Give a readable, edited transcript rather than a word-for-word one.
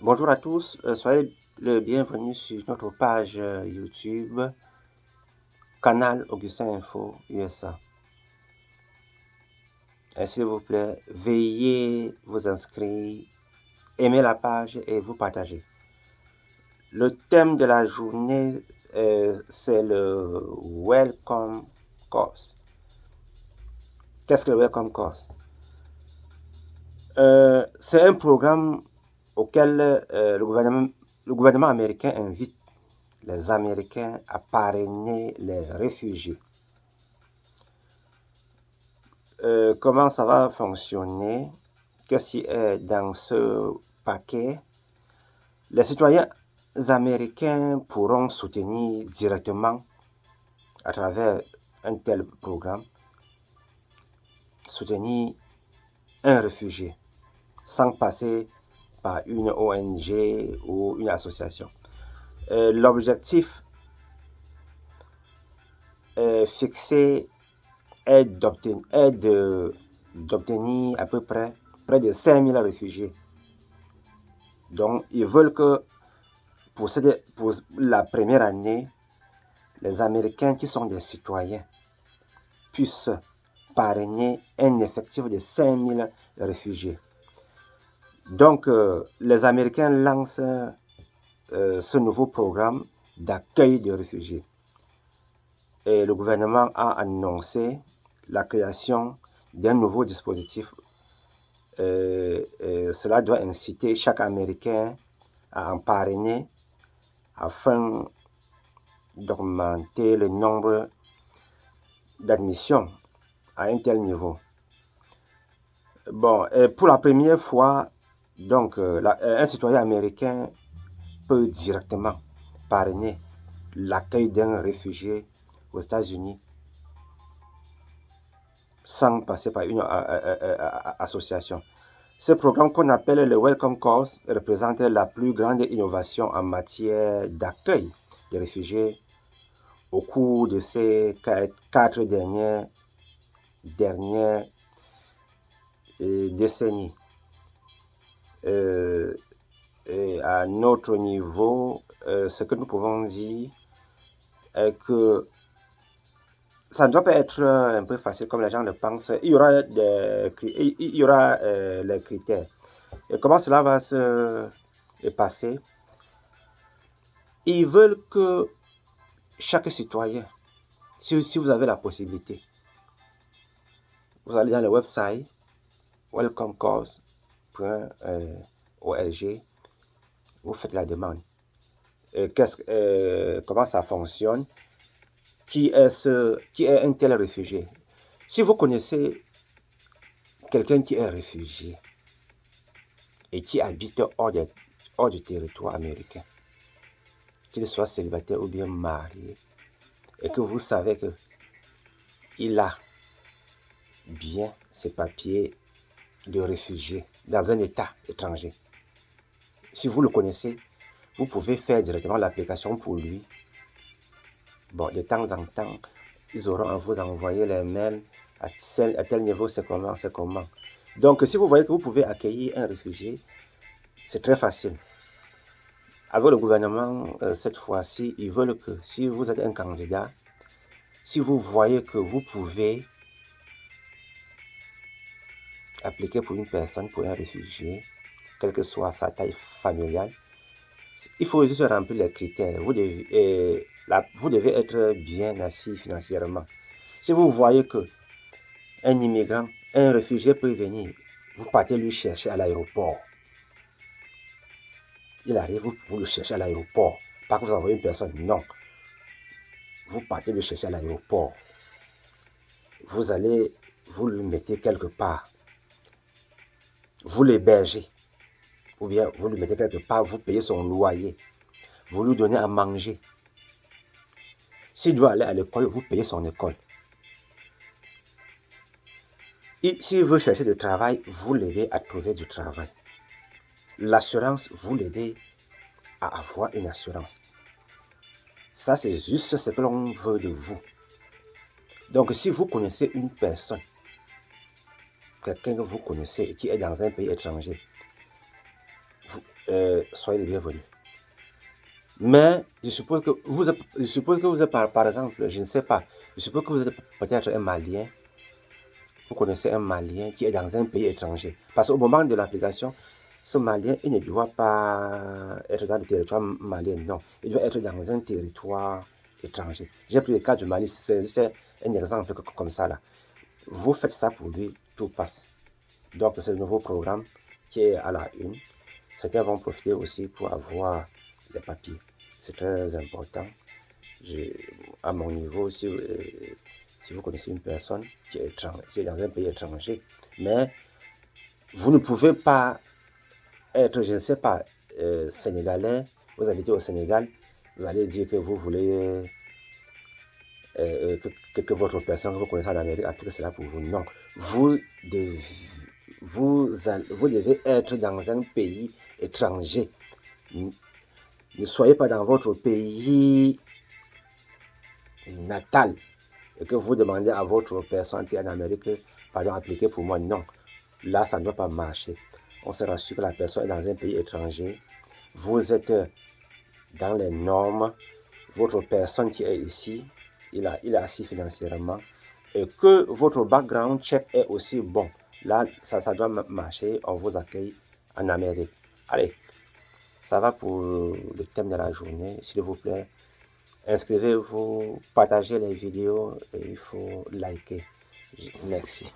Bonjour à tous, soyez le bienvenu sur notre page YouTube, canal Augustin Info USA. S'il vous plaît, veuillez vous inscrire, aimer la page et vous partager. Le thème de la journée, c'est le Welcome Course. Qu'est-ce que le Welcome Course? C'est un programme auquel le gouvernement américain invite les Américains à parrainer les réfugiés. Comment ça va fonctionner? Qu'est-ce qui est dans ce paquet? Les citoyens américains pourront soutenir directement à travers un tel programme, soutenir un réfugié sans passer par une ONG ou une association. L'objectif fixé est d'obtenir à peu près de 5000 réfugiés. Donc, ils veulent que pour la première année, les Américains qui sont des citoyens puissent parrainer un effectif de 5000 réfugiés. Donc, les Américains lancent ce nouveau programme d'accueil de réfugiés. Et le gouvernement a annoncé la création d'un nouveau dispositif. Cela doit inciter chaque Américain à en parrainer afin d'augmenter le nombre d'admissions à un tel niveau. Bon, et pour la première fois, donc, un citoyen américain peut directement parrainer l'accueil d'un réfugié aux États-Unis sans passer par une association. Ce programme qu'on appelle le Welcome Course représente la plus grande innovation en matière d'accueil des réfugiés au cours de ces 4 dernières décennies. Et à notre niveau, ce que nous pouvons dire est que ça ne doit pas être un peu facile comme les gens le pensent. Il y aura les critères. Et comment cela va se passer? Ils veulent que chaque citoyen, si vous avez la possibilité, vous allez dans le website welcomecourse.org, vous faites la demande. Comment ça fonctionne? Qui est un tel réfugié? Si vous connaissez quelqu'un qui est réfugié et qui habite hors du territoire américain, qu'il soit célibataire ou bien marié, et que vous savez qu'il a bien ses papiers de réfugié dans un État étranger. Si vous le connaissez, vous pouvez faire directement l'application pour lui. Bon, de temps en temps, ils auront à vous envoyer les mails à tel niveau, c'est comment. Donc, si vous voyez que vous pouvez accueillir un réfugié, c'est très facile. Avec le gouvernement, cette fois-ci, ils veulent que si vous êtes un candidat, si vous voyez que vous pouvez appliquer pour une personne, pour un réfugié, quelle que soit sa taille familiale, il faut juste remplir les critères. Vous devez être bien assis financièrement. Si vous voyez que un immigrant, un réfugié peut venir, vous partez lui chercher à l'aéroport. Il arrive, vous le cherchez à l'aéroport. Pas que vous envoyez une personne, non. Vous partez le chercher à l'aéroport. Vous le mettez quelque part. Vous l'hébergez. Ou bien vous le mettez quelque part, vous payez son loyer. Vous lui donnez à manger. S'il doit aller à l'école, vous payez son école. S'il veut chercher du travail, vous l'aidez à trouver du travail. L'assurance, vous l'aidez à avoir une assurance. Ça, c'est juste ce que l'on veut de vous. Donc, si vous connaissez une personne, quelqu'un que vous connaissez qui est dans un pays étranger, soyez les bienvenus. Mais je suppose que vous êtes par exemple, je ne sais pas, je suppose que vous êtes peut-être un Malien. Vous connaissez un Malien qui est dans un pays étranger. Parce qu'au moment de l'application, ce Malien, il ne doit pas être dans le territoire malien, non. Il doit être dans un territoire étranger. J'ai pris le cas du Mali, c'est juste un exemple comme ça là. Vous faites ça pour lui, tout passe. Donc c'est le nouveau programme qui est à la une. Certains vont profiter aussi pour avoir les papiers. C'est très important. À mon niveau, si vous connaissez une personne qui est dans un pays étranger, mais vous ne pouvez pas être, je ne sais pas, sénégalais, vous habitez au Sénégal, vous allez dire que vous voulez que votre personne que vous connaissez en Amérique applique cela pour vous. Non, vous devez être dans un pays étranger. Ne soyez pas dans votre pays natal et que vous demandez à votre personne qui est en Amérique, pardon, appliquez pour moi. Non, là, ça ne doit pas marcher. On se rassure que la personne est dans un pays étranger. Vous êtes dans les normes. Votre personne qui est ici, il est assis financièrement. Et que votre background check est aussi bon. Là, ça doit marcher. On vous accueille en Amérique. Allez, ça va pour le thème de la journée. S'il vous plaît, inscrivez-vous, partagez les vidéos et il faut liker. Merci.